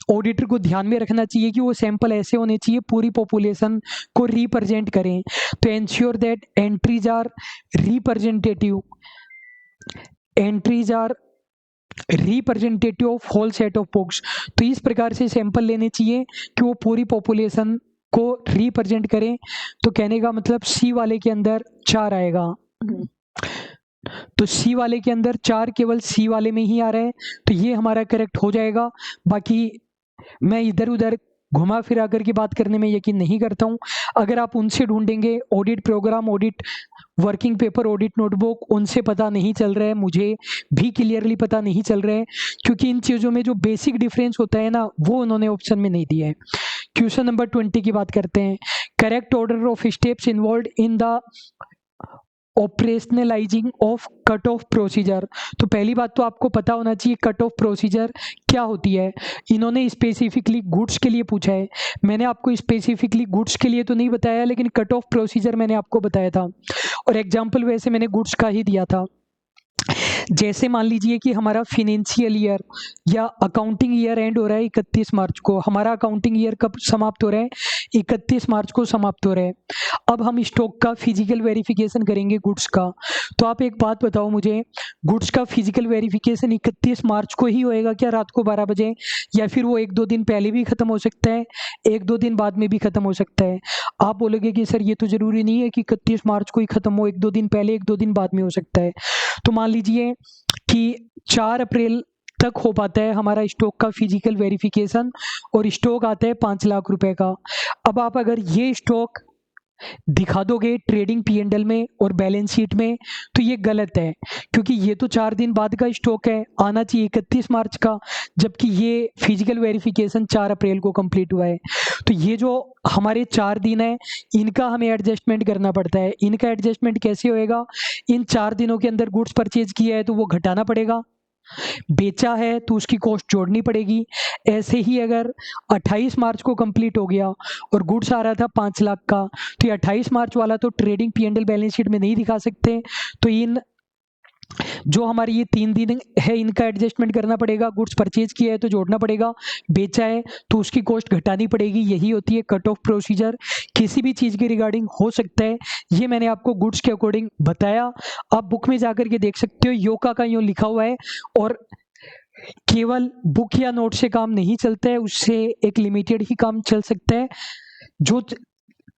ऑडिटर को ध्यान में रखना चाहिए कि वो सैंपल ऐसे होने चाहिए पूरी पॉपुलेशन को रिप्रेजेंट करें, तो ensure that entries are representative of whole set of books. तो इस प्रकार से सैंपल लेने चाहिए कि वो पूरी पॉपुलेशन को रिप्रेजेंट करें। तो कहने का मतलब सी वाले के अंदर 4 आएगा, तो सी वाले के अंदर 4 केवल सी वाले में ही आ रहा है, तो ये हमारा करेक्ट हो जाएगा। बाकी मैं इधर उधर घुमा फिरा करके बात करने में यकीन नहीं करता हूं, अगर आप उनसे ढूंढेंगे audit programme, audit working paper, audit notebook, उनसे पता नहीं चल रहा है, मुझे भी क्लियरली पता नहीं चल रहा है, क्योंकि इन चीज़ों में जो बेसिक डिफरेंस होता है ना वो उन्होंने ऑप्शन में नहीं दिया है। क्वेश्चन नंबर 20 की बात करते हैं, correct order of steps involve in the operationalising of cut off procedure. तो पहली बात तो आपको पता होना चाहिए कट ऑफ प्रोसीजर क्या होती है। इन्होंने स्पेसिफिकली गुड्स के लिए पूछा है, मैंने आपको स्पेसिफिकली गुड्स के लिए तो नहीं बताया, लेकिन कट ऑफ प्रोसीजर मैंने आपको बताया था, और एग्जाम्पल वैसे मैंने गुड्स का ही दिया था। जैसे मान लीजिए कि हमारा फिनेंशियल ईयर या अकाउंटिंग ईयर एंड हो रहा है 31 मार्च को, हमारा अकाउंटिंग ईयर कब समाप्त हो रहा है, 31 मार्च को समाप्त हो रहा है। अब हम स्टॉक का फिजिकल वेरिफिकेशन करेंगे गुड्स का, तो आप एक बात बताओ मुझे, गुड्स का फिजिकल वेरिफिकेशन 31 मार्च को ही होएगा क्या, रात को 12 बजे, या फिर वो 1-2 दिन पहले भी खत्म हो सकता है, 1-2 दिन बाद में भी खत्म हो सकता है। आप बोलोगे कि सर ये तो जरूरी नहीं है कि 31 मार्च को ही खत्म हो, 1-2 दिन पहले 1-2 दिन बाद में हो सकता है। तो मान लीजिए कि 4 अप्रैल तक हो पाता है हमारा स्टॉक का फिजिकल वेरिफिकेशन, और स्टॉक आता है 5 लाख रुपए का। अब आप अगर ये स्टॉक दिखा दोगे ट्रेडिंग P&L में और बैलेंस शीट में, तो ये गलत है, क्योंकि ये तो 4 दिन बाद का स्टॉक है, आना चाहिए 31 मार्च का, जबकि ये फिजिकल वेरिफिकेशन 4 अप्रैल को कंप्लीट हुआ है। तो ये जो हमारे 4 दिन है इनका हमें एडजस्टमेंट करना पड़ता है। इनका एडजस्टमेंट कैसे होएगा, इन 4 दिनों के अंदर गुड्स परचेज किया है तो वो घटाना पड़ेगा, बेचा है तो उसकी कॉस्ट जोड़नी पड़ेगी। ऐसे ही अगर 28 मार्च को कंप्लीट हो गया और गुड्स आ रहा था 5 लाख का, तो ये 28 मार्च वाला तो ट्रेडिंग P&L बैलेंस शीट में नहीं दिखा सकते, तो इन जो हमारे ये 3 दिन है इनका एडजस्टमेंट करना पड़ेगा। गुड्स परचेज किया है तो जोड़ना पड़ेगा, बेचा है तो उसकी कॉस्ट घटानी पड़ेगी, यही होती है कट ऑफ प्रोसीजर। किसी भी चीज़ के रिगार्डिंग हो सकता है, ये मैंने आपको गुड्स के अकॉर्डिंग बताया। आप बुक में जाकर के देख सकते हो, योका का यूँ लिखा हुआ है, और केवल बुक या नोट से काम नहीं चलता है, उससे एक लिमिटेड ही काम चल सकता है। जो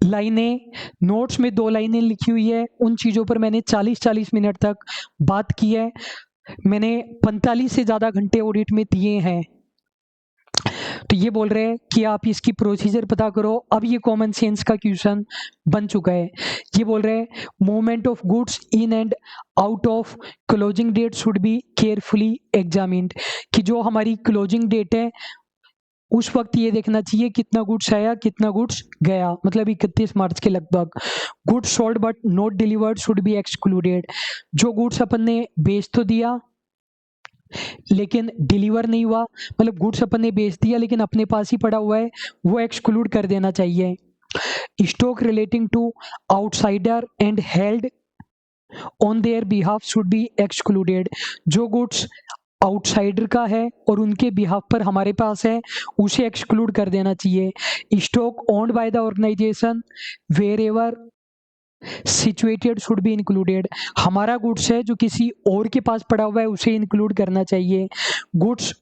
लाइनें नोट्स में 2 लाइनें लिखी हुई है, उन चीज़ों पर मैंने 40-40 मिनट तक बात की है, मैंने 45 से ज़्यादा घंटे ऑडिट में दिए हैं। तो ये बोल रहे हैं कि आप इसकी प्रोसीजर पता करो। अब ये कॉमन सेंस का क्वेश्चन बन चुका है। ये बोल रहे हैं movement of goods in and out of closing date should be carefully examined, कि जो हमारी क्लोजिंग डेट है उस वक्त ये देखना चाहिए कितना गुड्स आया कितना गुड्स गया, मतलब 31 मार्च के लगभग। Goods sold but not delivered should be excluded. जो गुड्स अपन ने बेच तो दिया लेकिन डिलीवर नहीं हुआ, मतलब गुड्स अपन ने बेच दिया लेकिन अपने पास ही पड़ा हुआ है, वो एक्सक्लूड कर देना चाहिए। Stock relating to outsider and held on their behalf should be excluded. जो गुड्स आउटसाइडर का है और उनके बिहाफ पर हमारे पास है, उसे एक्सक्लूड कर देना चाहिए। Stock owned by the organisation wherever situated should be included. हमारा गुड्स है जो किसी और के पास पड़ा हुआ है, उसे इंक्लूड करना चाहिए। Goods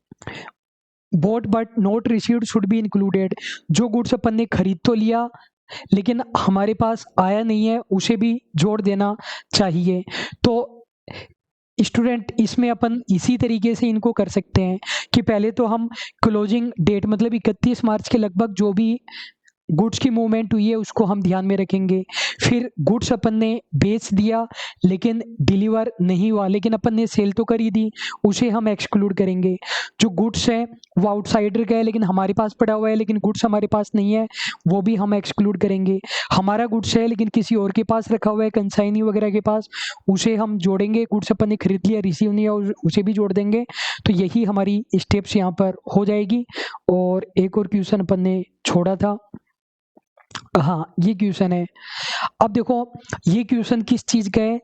bought but not received should be included. जो गुड्स अपन ने खरीद तो लिया लेकिन हमारे पास आया नहीं है, उसे भी जोड़ देना चाहिए। तो स्टूडेंट इसमें अपन इसी तरीके से इनको कर सकते हैं कि पहले तो हम क्लोजिंग डेट मतलब 31 मार्च के लगभग जो भी गुड्स की मूवमेंट हुई है उसको हम ध्यान में रखेंगे। फिर गुड्स अपन ने बेच दिया लेकिन डिलीवर नहीं हुआ, लेकिन अपन ने सेल तो करी दी, उसे हम एक्सक्लूड करेंगे। जो गुड्स है वो आउटसाइडर का है लेकिन हमारे पास पड़ा हुआ है, लेकिन गुड्स हमारे पास नहीं है, वो भी हम एक्सक्लूड करेंगे। हमारा गुड्स है लेकिन किसी और के पास रखा हुआ है, कंसाइनी वगैरह के पास, उसे हम जोड़ेंगे। गुड्स अपन ने खरीद लिया, रिसीव नहीं हुआ, उसे भी जोड़ देंगे। तो यही हमारी स्टेप्स यहाँ पर हो जाएगी। और एक और क्वेश्चन अपन ने छोड़ा था, हाँ ये क्वेश्चन है। अब देखो ये क्वेश्चन किस चीज का है,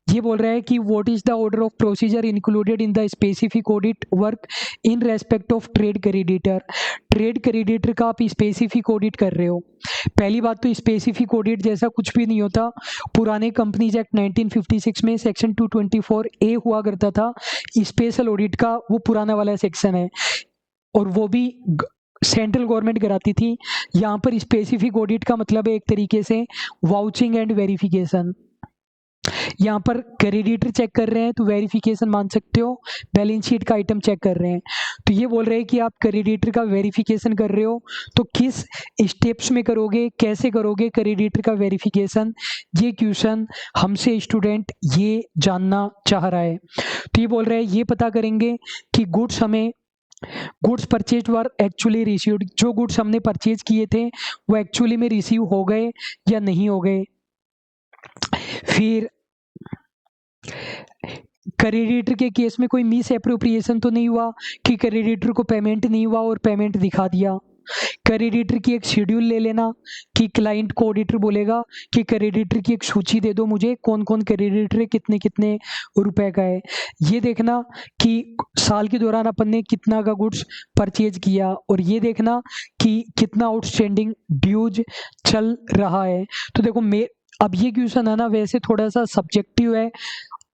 ये बोल रहा है कि what is the order of procedure included in the specific audit work in respect of trade creditor. Trade creditor का आप स्पेसिफिक ऑडिट कर रहे हो। पहली बात तो स्पेसिफिक ऑडिट जैसा कुछ भी नहीं होता। पुराने कंपनीज एक्ट 1956 में सेक्शन 224A हुआ करता था स्पेशल ऑडिट का, वो पुराना वाला सेक्शन है और वो भी सेंट्रल गवर्नमेंट कराती थी। यहाँ पर स्पेसिफिक ऑडिट का मतलब है एक तरीके से वाउचिंग एंड वेरिफिकेशन। यहाँ पर क्रेडिटर चेक कर रहे हैं तो वेरिफिकेशन मान सकते हो, बैलेंस शीट का आइटम चेक कर रहे हैं। तो ये बोल रहे हैं कि आप क्रेडिटर का वेरिफिकेशन कर रहे हो, तो किस स्टेप्स में करोगे, कैसे करोगे क्रेडिटर का वेरिफिकेशन, ये क्वेश्चन हमसे स्टूडेंट ये जानना चाह रहा है। तो ये बोल रहे हैं ये पता करेंगे कि goods purchase were actually received. जो गुड्स हमने परचेज किए थे वो एक्चुअली में रिसीव हो गए या नहीं हो गए। फिर क्रेडिटर के केस में कोई मिस एप्रोप्रिएशन तो नहीं हुआ कि क्रेडिटर को पेमेंट नहीं हुआ और पेमेंट दिखा दिया। क्रेडिटर की एक शेड्यूल ले लेना कि क्लाइंट को ऑडिटर बोलेगा कि क्रेडिटर की एक सूची दे दो मुझे, कौन कौन क्रेडिटर है, कितने कितने रुपए का है। ये देखना कि साल के दौरान अपन ने कितना का गुड्स परचेज किया और ये देखना कि कितना आउटस्टैंडिंग ड्यूज चल रहा है। तो देखो अब ये क्वेश्चन है ना वैसे थोड़ा सा सब्जेक्टिव है।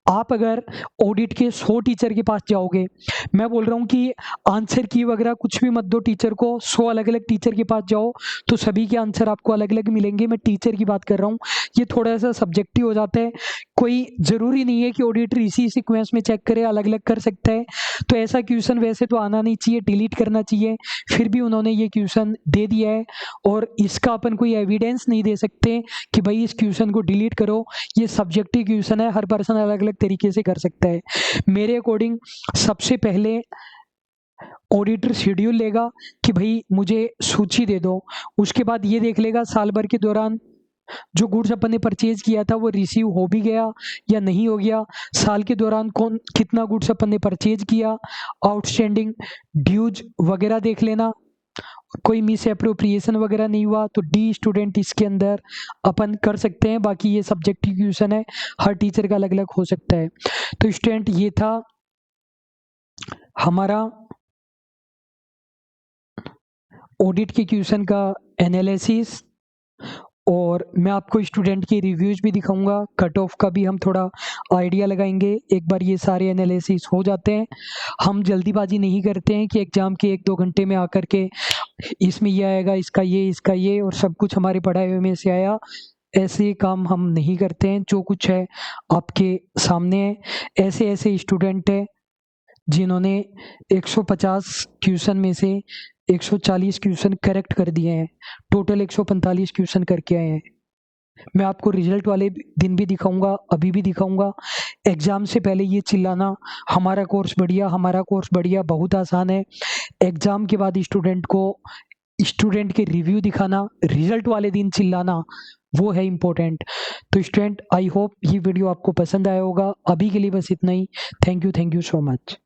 आप अगर ऑडिट के 100 टीचर के पास जाओगे, मैं बोल रहा हूँ कि आंसर की वगैरह कुछ भी मत दो टीचर को, 100 अलग अलग टीचर के पास जाओ तो सभी के आंसर आपको अलग अलग मिलेंगे। मैं टीचर की बात कर रहा हूँ, ये थोड़ा सा सब्जेक्टिव हो जाता है। कोई जरूरी नहीं है कि ऑडिटर इसी सीक्वेंस में चेक करे, अलग अलग कर सकता है। तो ऐसा क्वेश्चन वैसे तो आना नहीं चाहिए, डिलीट करना चाहिए, फिर भी उन्होंने ये क्वेश्चन दे दिया है और इसका अपन कोई एविडेंस नहीं दे सकते कि भाई इस क्वेश्चन को डिलीट करो। ये सब्जेक्टिव क्वेश्चन है, हर पर्सन अलग अलग तरीके से कर सकता है। मेरे अकॉर्डिंग सबसे पहले ऑडिटर शेड्यूल लेगा कि भाई मुझे सूची दे दो, उसके बाद ये देख लेगा साल भर के दौरान जो गुड्स अपन ने परचेज किया था वो रिसीव हो भी गया या नहीं हो गया, साल के दौरान कौन कितना गुड्स अपन ने परचेज किया, आउटस्टैंडिंग ड्यूज वगैरह देख लेना, कोई मिस एप्रोप्रिएशन वगैरह नहीं हुआ। तो डी स्टूडेंट इसके अंदर अपन कर सकते हैं। बाकी ये सब्जेक्टिव क्वेश्चन है, हर टीचर का अलग अलग हो सकता है। तो स्टूडेंट ये था हमारा ऑडिट के क्वेश्चन का एनालिसिस और मैं आपको स्टूडेंट के रिव्यूज भी दिखाऊंगा, कट ऑफ का भी हम थोड़ा आइडिया लगाएंगे। एक बार ये सारे एनालिसिस हो जाते हैं, हम जल्दीबाजी नहीं करते हैं कि एग्जाम के 1-2 घंटे में आकर के इसमें ये आएगा, इसका ये और सब कुछ हमारे पढ़ाए हुए में से आया। ऐसे काम हम नहीं करते हैं, जो कुछ है आपके सामने है। ऐसे ऐसे स्टूडेंट है जिन्होंने 150 क्वेश्चन में से 140 क्वेश्चन करेक्ट कर दिए हैं, टोटल 145 क्वेश्चन करके आए हैं। मैं आपको रिजल्ट वाले दिन भी दिखाऊंगा, अभी भी दिखाऊंगा। एग्ज़ाम से पहले ये चिल्लाना हमारा कोर्स बढ़िया, हमारा कोर्स बढ़िया बहुत आसान है। एग्ज़ाम के बाद स्टूडेंट के रिव्यू दिखाना, रिजल्ट वाले दिन चिल्लाना, वो है इम्पोर्टेंट। तो स्टूडेंट, आई होप ये वीडियो आपको पसंद आया होगा। अभी के लिए बस इतना ही। Thank you so much.